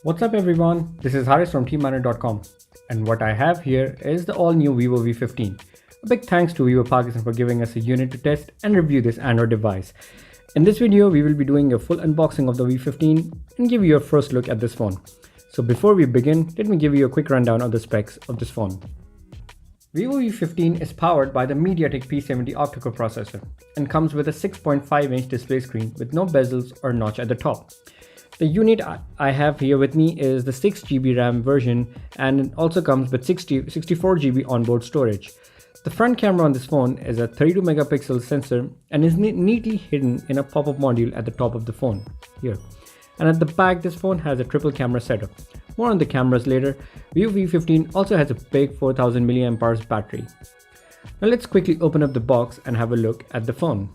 What's up everyone, this is Haris from teamminer.com, and what I have here is the all-new Vivo V15. A big thanks to Vivo Pakistan for giving us a unit to test and review this Android device. In this video, we will be doing a full unboxing of the V15 and give you a first look at this phone. So before we begin, let me give you a quick rundown of the specs of this phone. Vivo V15 is powered by the MediaTek P70 octa-core processor and comes with a 6.5-inch display screen with no bezels or notch at the top. The unit I have here with me is the 6GB RAM version, and it also comes with 64GB onboard storage. The front camera on this phone is a 32 megapixel sensor and is neatly hidden in a pop-up module at the top of the phone here. And at the back, this phone has a triple camera setup. More on the cameras later. Vivo V15 also has a big 4000 mAh battery. Now let's quickly open up the box and have a look at the phone.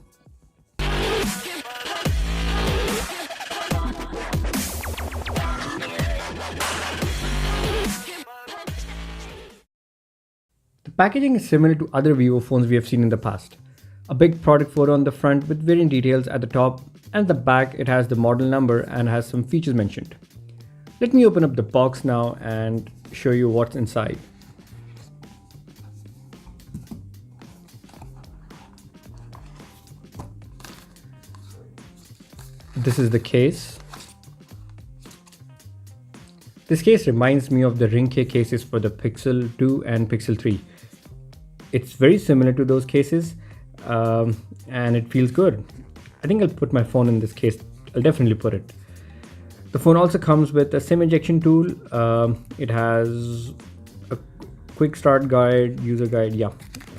The packaging is similar to other Vivo phones we have seen in the past. A big product photo on the front with variant details at the top, and the back it has the model number and has some features mentioned. Let me open up the box now and show you what's inside. This is the case. This case reminds me of the ring cases for the Pixel 2 and Pixel 3. It's very similar to those cases, and it feels good. I think I'll put my phone in this case. I'll definitely put it. The phone also comes with a SIM injection tool. It has a quick start guide, user guide. Yeah,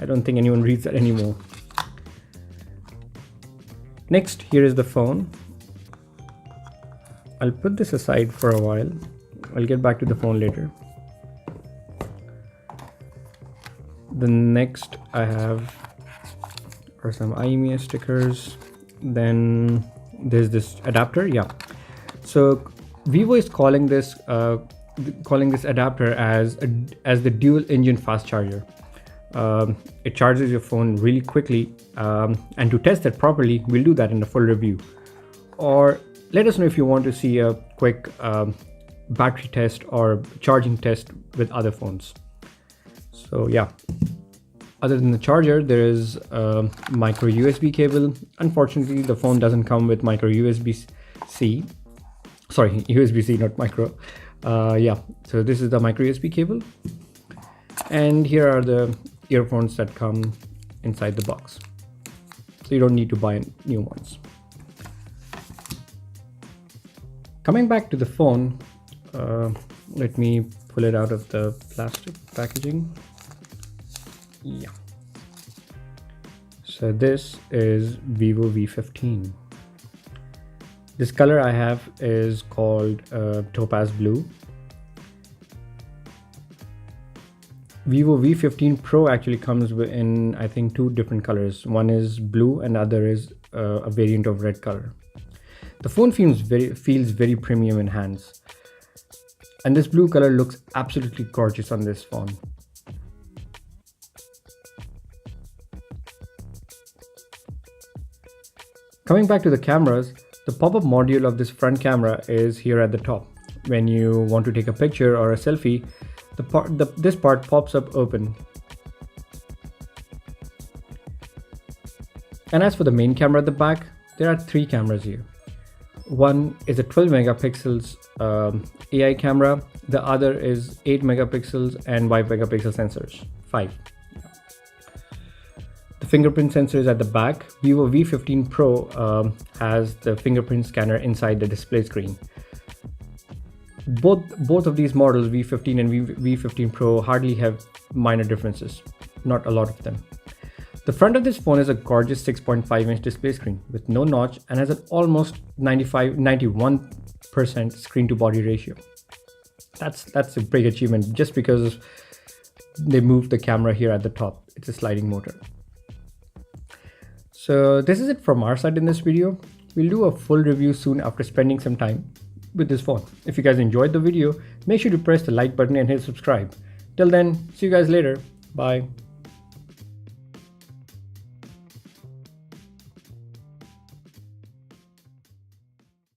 I don't think anyone reads that anymore. Next, here is the phone. I'll put this aside for a while. I'll get back to the phone later. The next I have are some IMEI stickers. Then there's this adapter. Yeah. So Vivo is calling this adapter as the dual engine fast charger. It charges your phone really quickly, and to test it properly, we'll do that in a full review. Or let us know if you want to see a quick battery test or charging test with other phones. So yeah, other than the charger, there is a MicroUSB cable. Unfortunately, the phone doesn't come with USB-C. Sorry, USB-C, not micro. Yeah, so this is the MicroUSB cable. And here are the earphones that come inside the box. So you don't need to buy new ones. Coming back to the phone, let me pull it out of the plastic packaging. Yeah. So this is Vivo V15. This color I have is called Topaz Blue. Vivo V15 Pro actually comes in, I think, two different colors. One is blue and the other is a variant of red color. The phone feels very premium in hands. And this blue color looks absolutely gorgeous on this phone. Coming back to the cameras, the pop-up module of this front camera is here at the top. When you want to take a picture or a selfie, this part pops up open. And as for the main camera at the back, there are three cameras here. One is a 12 megapixels AI camera. The other is 8 megapixels and 5 megapixel sensors. 5. The fingerprint sensor is at the back. Vivo V15 Pro has the fingerprint scanner inside the display screen. Both of these models, V15 and V15 Pro, hardly have minor differences. Not a lot of them. The front of this phone is a gorgeous 6.5-inch display screen with no notch and has an almost 91% screen to body ratio. That's a big achievement just because they moved the camera here at the top. It's a sliding motor. So this is it from our side in this video. We'll do a full review soon after spending some time with this phone. If you guys enjoyed the video, make sure to press the like button and hit subscribe. Till then, see you guys later. Bye.